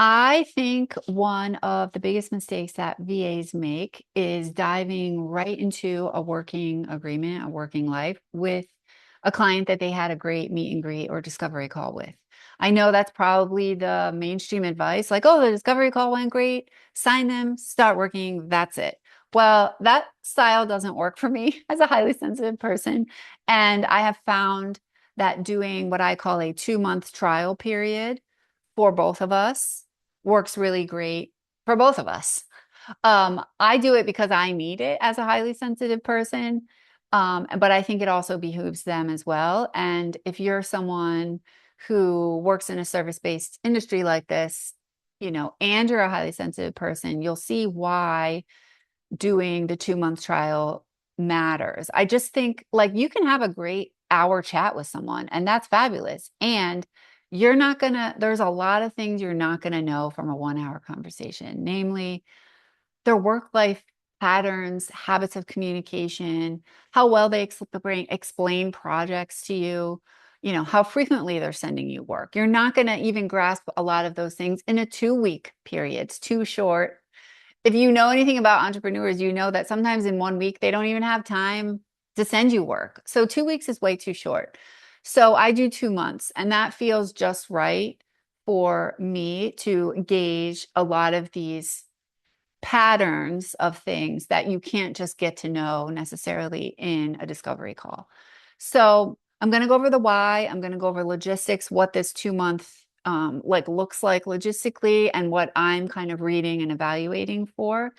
I think one of the biggest mistakes that VAs make is diving right into a working agreement, a working life with a client that they had a great meet and greet or discovery call with. I know that's probably the mainstream advice, like, oh, the discovery call went great, sign them, start working, that's it. Well, that style doesn't work for me as a highly sensitive person. And I have found that doing what I call a 2 month trial period for both of us works really great for both of us. I do it because I need it as a highly sensitive person. But I think it also behooves them as well. And if you're someone who works in a service-based industry like this, and you're a highly sensitive person, you'll see why doing the 2 month trial matters. I just think like you can have a great hour chat with someone, and that's fabulous. And there's a lot of things you're not gonna know from a 1 hour conversation, namely their work life patterns, habits of communication, how well they explain projects to you, how frequently they're sending you work. You're not going to even grasp a lot of those things in a 2 week period. It's too short. If you know anything about entrepreneurs, you know that sometimes in 1 week, they don't even have time to send you work. So 2 weeks is way too short. So I do 2 months, and that feels just right for me to gauge a lot of these patterns of things that you can't just get to know necessarily in a discovery call. So I'm going to go over the why. I'm going to go over logistics, what this 2 month looks like logistically, and what I'm kind of reading and evaluating for.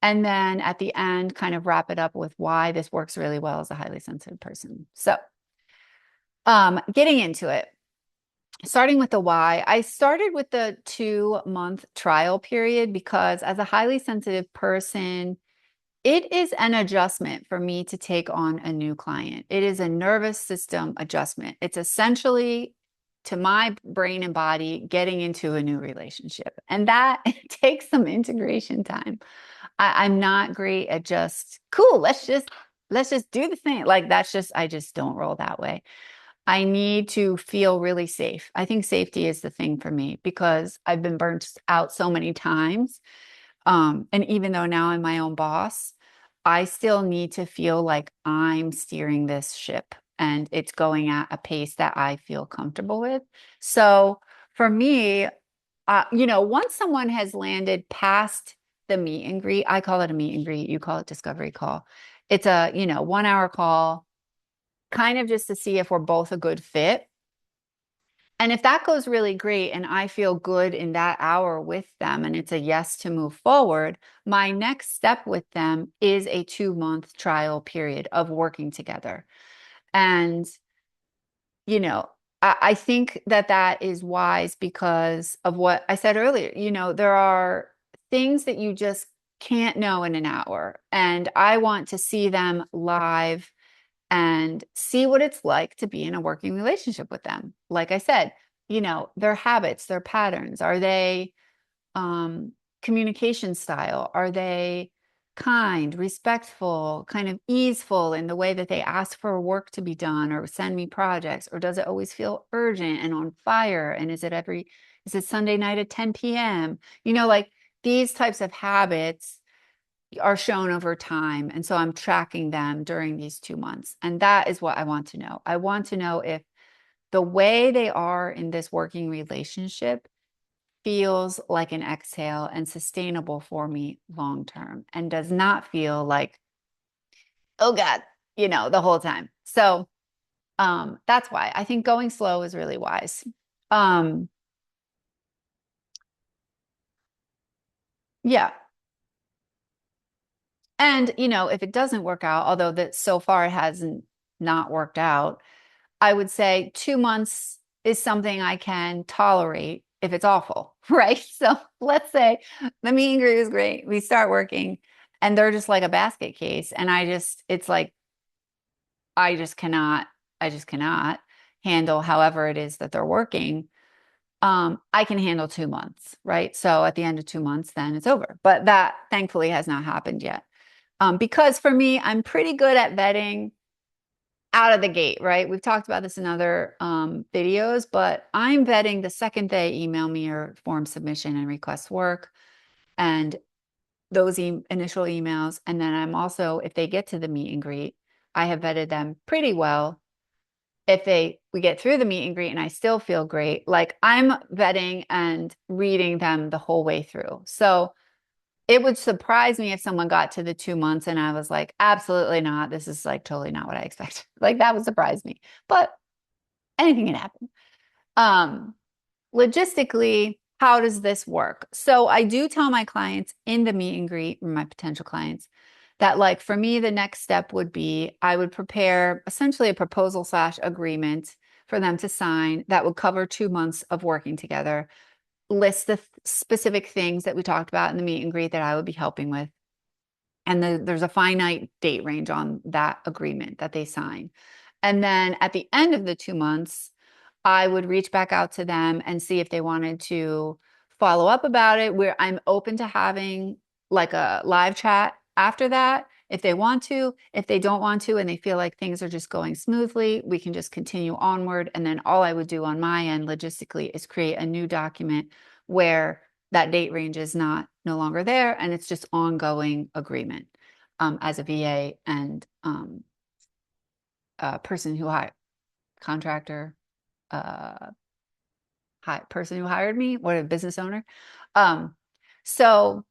And then at the end, kind of wrap it up with why this works really well as a highly sensitive person. So getting into it. Starting with the why, I started with the 2 month trial period because as a highly sensitive person, it is an adjustment for me to take on a new client. It is a nervous system adjustment. It's essentially to my brain and body getting into a new relationship. And that takes some integration time. I'm not great at just cool, let's just do the thing. Like I just don't roll that way. I need to feel really safe. I think safety is the thing for me because I've been burnt out so many times. And even though now I'm my own boss, I still need to feel like I'm steering this ship and it's going at a pace that I feel comfortable with. So for me, once someone has landed past the meet and greet, I call it a meet and greet, you call it discovery call. It's a, 1 hour call kind of just to see if we're both a good fit. And if that goes really great and I feel good in that hour with them and it's a yes to move forward, my next step with them is a 2 month trial period of working together. And, you know, I think that that is wise because of what I said earlier. There are things that you just can't know in an hour. And I want to see them live and see what it's like to be in a working relationship with them. Like I said, their habits, their patterns, are they um, communication style? Are they kind, respectful, kind of easeful in the way that they ask for work to be done or send me projects? Or does it always feel urgent and on fire? And is it Sunday night at 10 p.m.? Like these types of habits are shown over time. And so I'm tracking them during these 2 months. And that is what I want to know. I want to know if the way they are in this working relationship feels like an exhale and sustainable for me long term and does not feel like, oh God, the whole time. So that's why I think going slow is really wise. Um, yeah. And, if it doesn't work out, although that so far it hasn't not worked out, I would say 2 months is something I can tolerate if it's awful, right? So let's say the meet and greet is great. We start working and they're just like a basket case. And it's like, I just cannot handle however it is that they're working. I can handle 2 months, right? So at the end of 2 months, then it's over. But that thankfully has not happened yet. Because for me, I'm pretty good at vetting out of the gate, right? We've talked about this in other videos, but I'm vetting the second they email me or form submission and request work and those initial emails. And then I'm also, if they get to the meet and greet, I have vetted them pretty well. If we get through the meet and greet and I still feel great, like I'm vetting and reading them the whole way through. So it would surprise me if someone got to the 2 months and I was like, absolutely not. This is like totally not what I expect. Like that would surprise me. But anything can happen. Um, Logistically, how does this work? So I do tell my clients in the meet and greet, my potential clients, that like for me, the next step would be I would prepare essentially a proposal slash agreement for them to sign that would cover 2 months of working together, list the specific things that we talked about in the meet and greet that I would be helping with. And there's a finite date range on that agreement that they sign. And then at the end of the 2 months, I would reach back out to them and see if they wanted to follow up about it, where I'm open to having like a live chat after that. If they want to, if they don't want to, and they feel like things are just going smoothly, we can just continue onward. And then all I would do on my end logistically is create a new document where that date range is no longer there. And it's just ongoing agreement as a VA and a person who hired contractor, uh, person who hired me, what a business owner. Um, so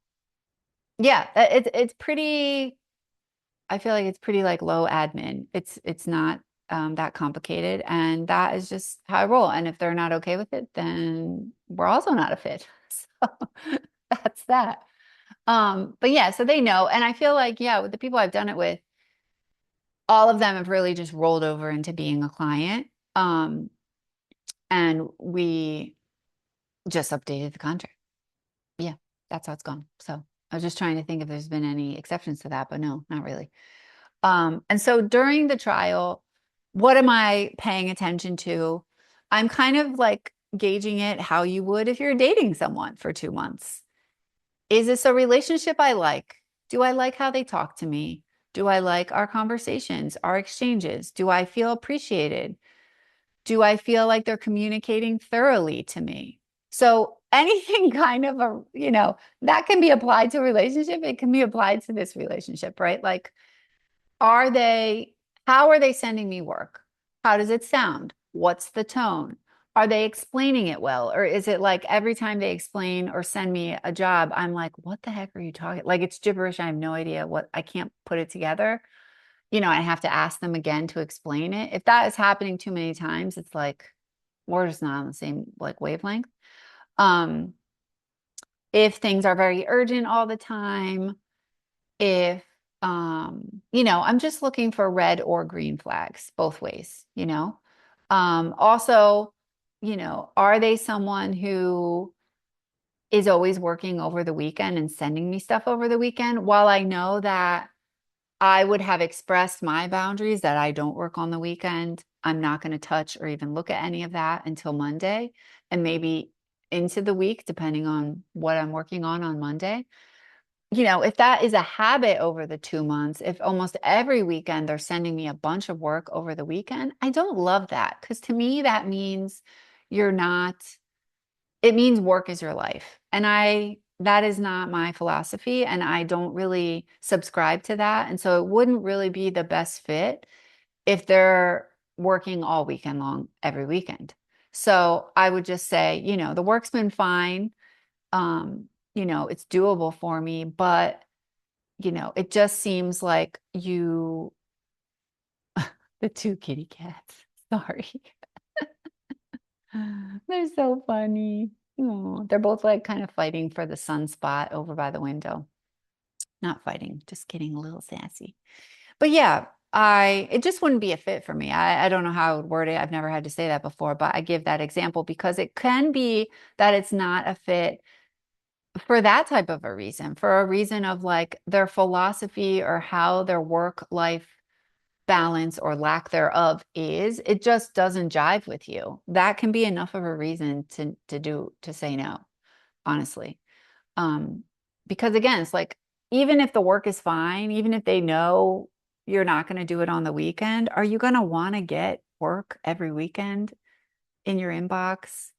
yeah, it's pretty, I feel like it's pretty like low admin. It's not that complicated. And that is just how I roll. And if they're not okay with it, then we're also not a fit. So that's that. But yeah, so they know. And I feel like, yeah, with the people I've done it with, all of them have really just rolled over into being a client. And we just updated the contract. Yeah, that's how it's gone. So I was just trying to think if there's been any exceptions to that, but no, not really. And so during the trial, what am I paying attention to? I'm kind of like gauging it how you would if you're dating someone for 2 months. Is this a relationship I like? Do I like how they talk to me? Do I like our conversations, our exchanges? Do I feel appreciated? Do I feel like they're communicating thoroughly to me? So anything kind of that can be applied to a relationship. It can be applied to this relationship, right? Like, are they, how are they sending me work? How does it sound? What's the tone? Are they explaining it well? Or is it like every time they explain or send me a job, I'm like, what the heck are you talking? Like it's gibberish. I have no idea I can't put it together. I have to ask them again to explain it. If that is happening too many times, it's like we're just not on the same like wavelength. Um, if things are very urgent all the time, if I'm just looking for red or green flags both ways. Also, are they someone who is always working over the weekend and sending me stuff over the weekend? While I know that I would have expressed my boundaries that I don't work on the weekend. I'm not going to touch or even look at any of that until Monday and maybe into the week, depending on what I'm working on Monday. If that is a habit over the 2 months, if almost every weekend they're sending me a bunch of work over the weekend, I don't love that because to me, that means you're not, it means work is your life. And that is not my philosophy. And I don't really subscribe to that. And so it wouldn't really be the best fit if they're working all weekend long, every weekend. So I would just say, the work's been fine. It's doable for me, but it just seems like the two kitty cats. Sorry. They're so funny. Aw, they're both like kind of fighting for the sunspot over by the window. Not fighting, just getting a little sassy. But yeah, it just wouldn't be a fit for me. I don't know how I would word it. I've never had to say that before, but I give that example because it can be that it's not a fit for that type of a reason, for a reason of like their philosophy or how their work life balance or lack thereof is, it just doesn't jive with you. That can be enough of a reason to say no, honestly. Um, because again, it's like even if the work is fine, even if they know, you're not going to do it on the weekend, are you going to want to get work every weekend in your inbox?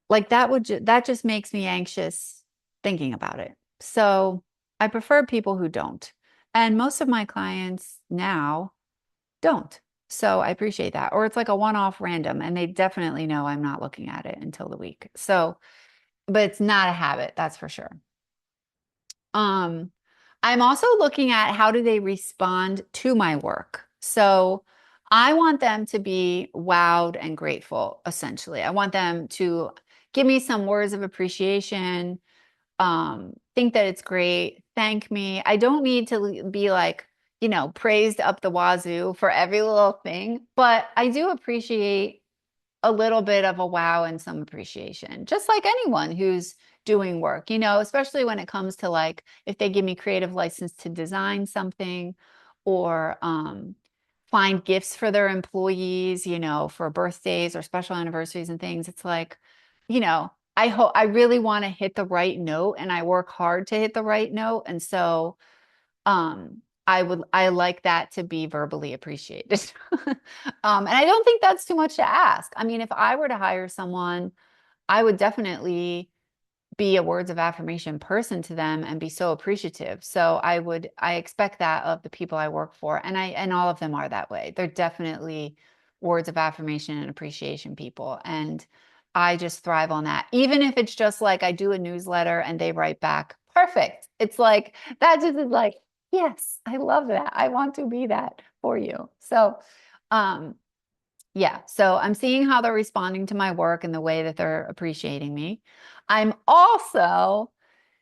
Like that just makes me anxious thinking about it. So I prefer people who don't. And most of my clients now don't. So I appreciate that. Or it's like a one-off random and they definitely know I'm not looking at it until the week. So, but it's not a habit, that's for sure. Um, I'm also looking at how do they respond to my work. So I want them to be wowed and grateful, essentially. I want them to give me some words of appreciation, think that it's great, thank me. I don't need to be like, praised up the wazoo for every little thing, but I do appreciate a little bit of a wow and some appreciation, just like anyone who's doing work, especially when it comes to like if they give me creative license to design something or find gifts for their employees, for birthdays or special anniversaries and things. It's like, I really want to hit the right note and I work hard to hit the right note. And so I like that to be verbally appreciated. And I don't think that's too much to ask. I mean, if I were to hire someone, I would definitely be a words of affirmation person to them and be so appreciative. So I expect that of the people I work for. And all of them are that way. They're definitely words of affirmation and appreciation people. And I just thrive on that. Even if it's just like I do a newsletter and they write back, perfect. It's like, that just is like, yes, I love that. I want to be that for you. So, um, yeah, so I'm seeing how they're responding to my work and the way that they're appreciating me. I'm also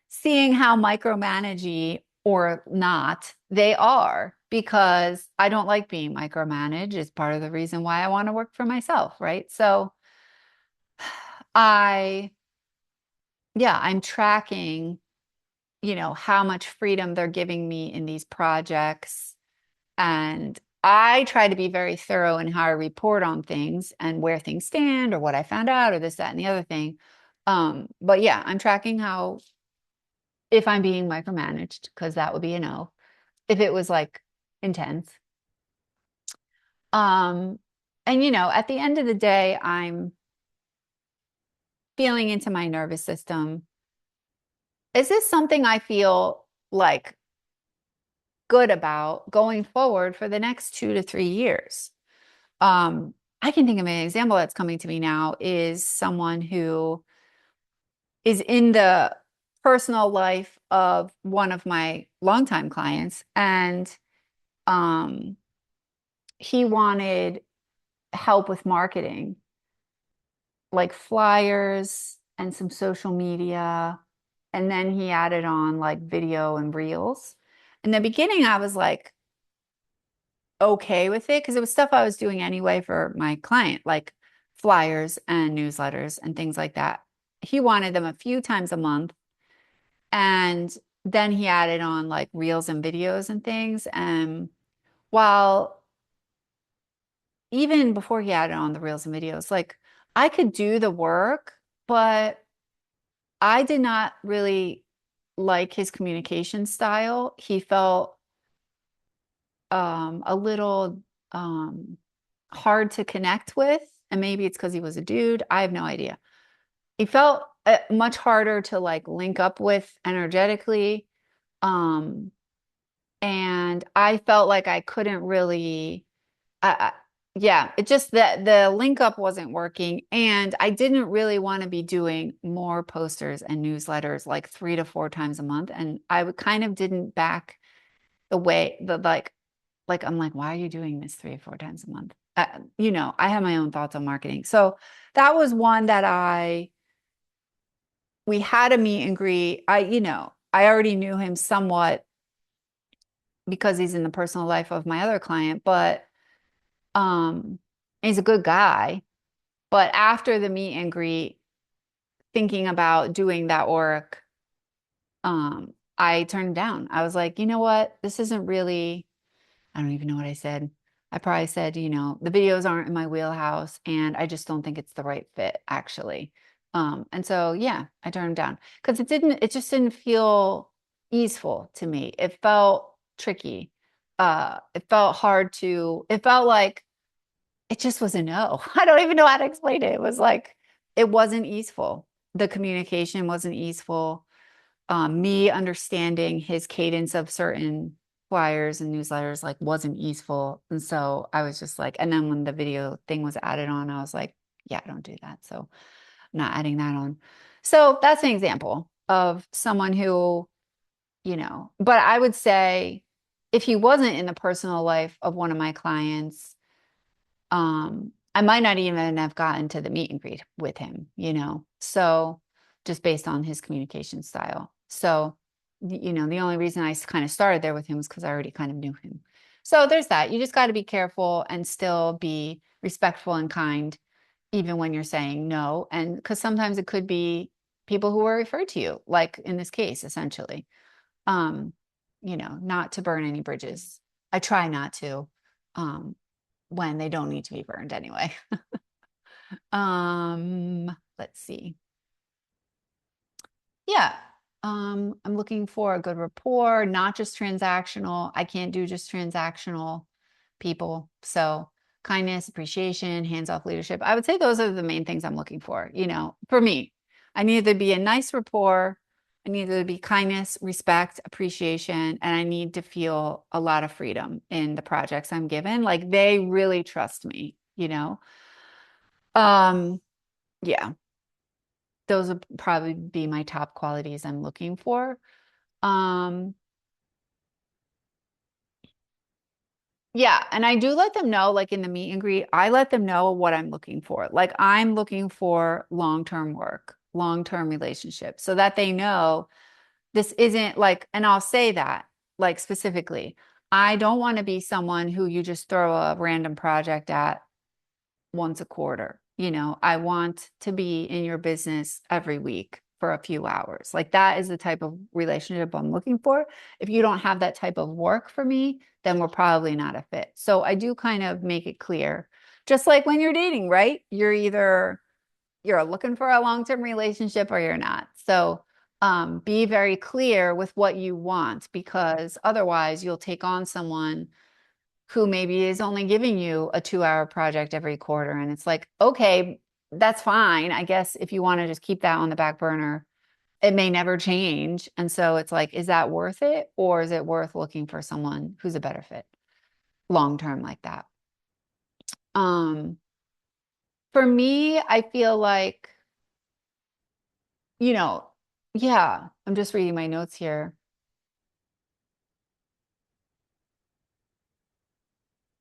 seeing how micromanagey or not they are because I don't like being micromanaged is part of the reason why I want to work for myself, right? So I, yeah, I'm tracking, how much freedom they're giving me in these projects. And I try to be very thorough in how I report on things and where things stand or what I found out or this, that, and the other thing. But yeah, I'm tracking how if I'm being micromanaged, because that would be a no. If it was like intense. Um, and at the end of the day, I'm feeling into my nervous system. Is this something I feel like good about going forward for the next 2 to 3 years? I can think of an example that's coming to me now is someone who is in the personal life of one of my longtime clients, and um, he wanted help with marketing, like flyers and some social media. And then he added on like video and reels. In the beginning, I was like, okay with it because it was stuff I was doing anyway for my client, like flyers and newsletters and things like that. He wanted them a few times a month. And then he added on like reels and videos and things. And while even before he added on the reels and videos, like I could do the work, but I did not really like his communication style. He felt a little hard to connect with. And maybe it's because he was a dude. I have no idea. He felt much harder to like link up with energetically. Um, and I felt like I couldn't really, I, yeah, it just that the link up wasn't working. And I didn't really want to be doing more posters and newsletters like 3 to 4 times a month. And I would kind of didn't back the way the like I'm like, why are you doing this 3 or 4 times a month? I have my own thoughts on marketing. So that was one that we had a meet and greet. I already knew him somewhat because he's in the personal life of my other client, but um, he's a good guy. But after the meet and greet, thinking about doing that work, I turned down. I was like, you know what? This isn't really I don't even know what I said. I probably said, the videos aren't in my wheelhouse and I just don't think it's the right fit actually. And so yeah, I turned him down because it just didn't feel easeful to me. It felt tricky. it felt like it just was a no. I don't even know how to explain it. It was like, it wasn't easeful. The communication wasn't easeful. Me understanding his cadence of certain flyers and newsletters like wasn't easeful. And so I was just like, and then when the video thing was added on, I was like, yeah, don't do that. So I'm not adding that on. So that's an example of someone who, but I would say if he wasn't in the personal life of one of my clients, I might not even have gotten to the meet and greet with him. So just based on his communication style. So, the only reason I kind of started there with him was because I already kind of knew him. So there's that. You just got to be careful and still be respectful and kind, even when you're saying no. And because sometimes it could be people who were referred to you, like in this case, essentially. Um, not to burn any bridges. I try not to. Um, when they don't need to be burned anyway. Let's see. Yeah. I'm looking for a good rapport, not just transactional. I can't do just transactional people. So kindness, appreciation, hands-off leadership. I would say those are the main things I'm looking for me. I need there to be a nice rapport. I need there to be kindness, respect, appreciation, and I need to feel a lot of freedom in the projects I'm given. Like they really trust me. Um, yeah, those would probably be my top qualities I'm looking for. Um, yeah, and I do let them know, like in the meet and greet, I let them know what I'm looking for. Like I'm looking for long-term work, long-term relationships, so that they know this isn't like, and I'll say that like specifically, I don't want to be someone who you just throw a random project at once a quarter. I want to be in your business every week for a few hours. Like that is the type of relationship I'm looking for. If you don't have that type of work for me, then we're probably not a fit. So I do kind of make it clear, just like when you're dating, right? You're looking for a long-term relationship or you're not. So be very clear with what you want because otherwise you'll take on someone who maybe is only giving you a 2-hour project every quarter. And it's like, okay, that's fine. I guess if you want to just keep that on the back burner, it may never change. And so it's like, is that worth it? Or is it worth looking for someone who's a better fit long term like that? Um, for me, I feel like, you know, yeah, I'm just reading my notes here.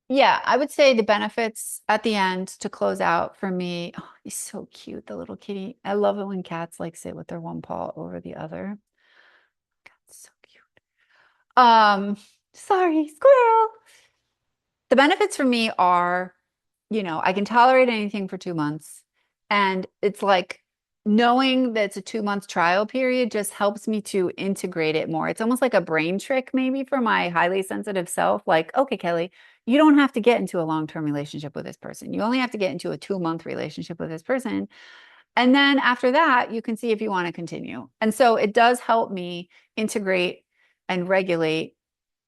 Yeah, I would say the benefits at the end to close out for me. Oh, he's so cute, the little kitty. I love it when cats like sit with their one paw over the other. That's so cute. Sorry, squirrel. The benefits for me are, I can tolerate anything for 2 months. And it's like knowing that it's a 2 month trial period just helps me to integrate it more. It's almost like a brain trick, maybe for my highly sensitive self. Like, okay, Kelly, you don't have to get into a long-term relationship with this person. You only have to get into a 2 month relationship with this person. And then after that, you can see if you want to continue. And so it does help me integrate and regulate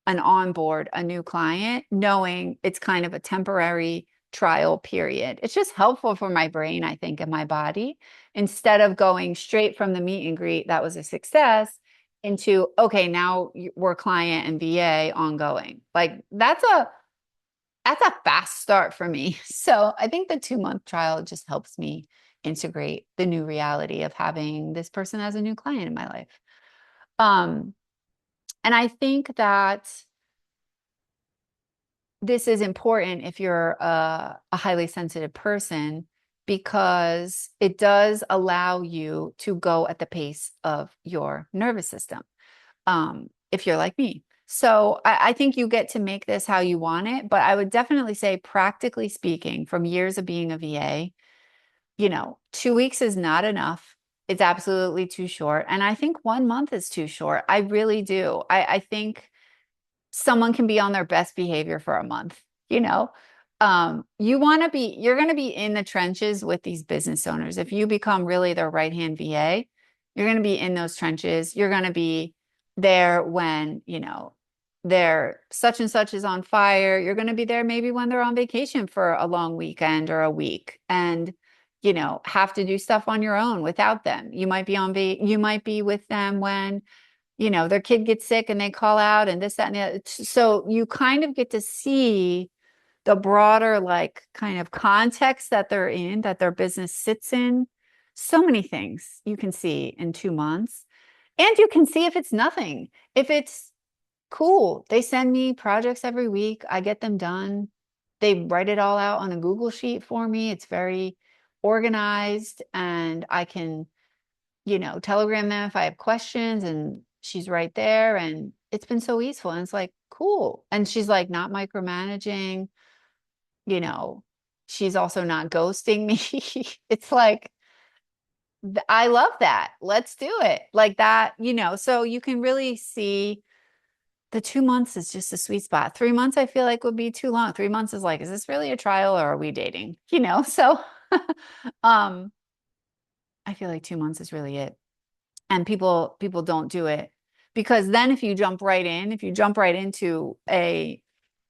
and onboard a new client, knowing it's kind of a temporary trial period. It's just helpful for my brain, I think, and my body, instead of going straight from the meet and greet that was a success into, okay, now we're client and VA ongoing. Like that's a fast start for me. So I think the 2 month trial just helps me integrate the new reality of having this person as a new client in my life. Um, and I think that this is important if you're a highly sensitive person because it does allow you to go at the pace of your nervous system if you're like me. So I think you get to make this how you want it, but I would definitely say, practically speaking, from years of being a VA, 2 weeks is not enough. It's absolutely too short. And I think 1 month is too short. I really do. I think someone can be on their best behavior for a month, you know? You're going to be in the trenches with these business owners. If you become really their right-hand VA, you're going to be in those trenches. You're going to be there when, their such and such is on fire. You're going to be there maybe when they're on vacation for a long weekend or a week, and have to do stuff on your own without them. You might be with them when their kid gets sick and they call out and this, that, and the other. So you kind of get to see the broader, like, kind of context that they're in, that their business sits in. So many things you can see in 2 months. And you can see if it's nothing, if it's cool. They send me projects every week. I get them done. They write it all out on a Google sheet for me. It's very organized, and I can, telegram them if I have questions, and she's right there. And it's been so easeful. And it's like, cool. And she's like not micromanaging, you know, she's also not ghosting me. It's like, I love that. Let's do it like that, so you can really see the 2 months is just a sweet spot. 3 months, I feel like would be too long. 3 months is like, is this really a trial or are we dating? So um, I feel like 2 months is really it. And people don't do it because then if you jump right into a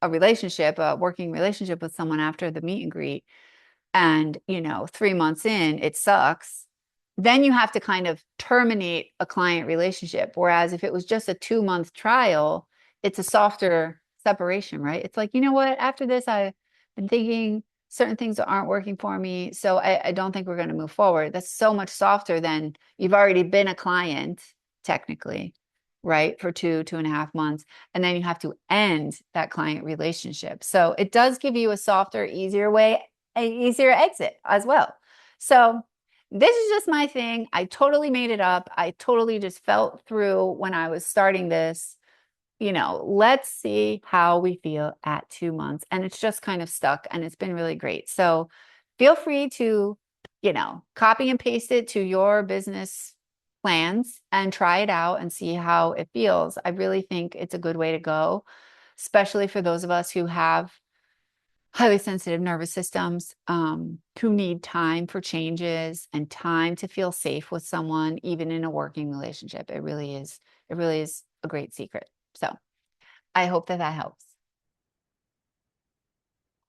relationship, a working relationship with someone after the meet and greet, and 3 months in it sucks, then you have to kind of terminate a client relationship. Whereas if it was just a 2 month trial, it's a softer separation, right? It's like, you know what, after this I've been thinking certain things aren't working for me, so I don't think we're going to move forward. That's so much softer than you've already been a client technically, right, for 2.5 months, and then you have to end that client relationship. So it does give you a softer, easier way, an easier exit as well. So this is just my thing. I totally made it up. I totally just felt through when I was starting this, let's see how we feel at 2 months. And it's just kind of stuck, and it's been really great. So feel free to, copy and paste it to your business plans and try it out and see how it feels. I really think it's a good way to go, especially for those of us who have highly sensitive nervous systems, who need time for changes and time to feel safe with someone, even in a working relationship. It really is a great secret. So I hope that helps.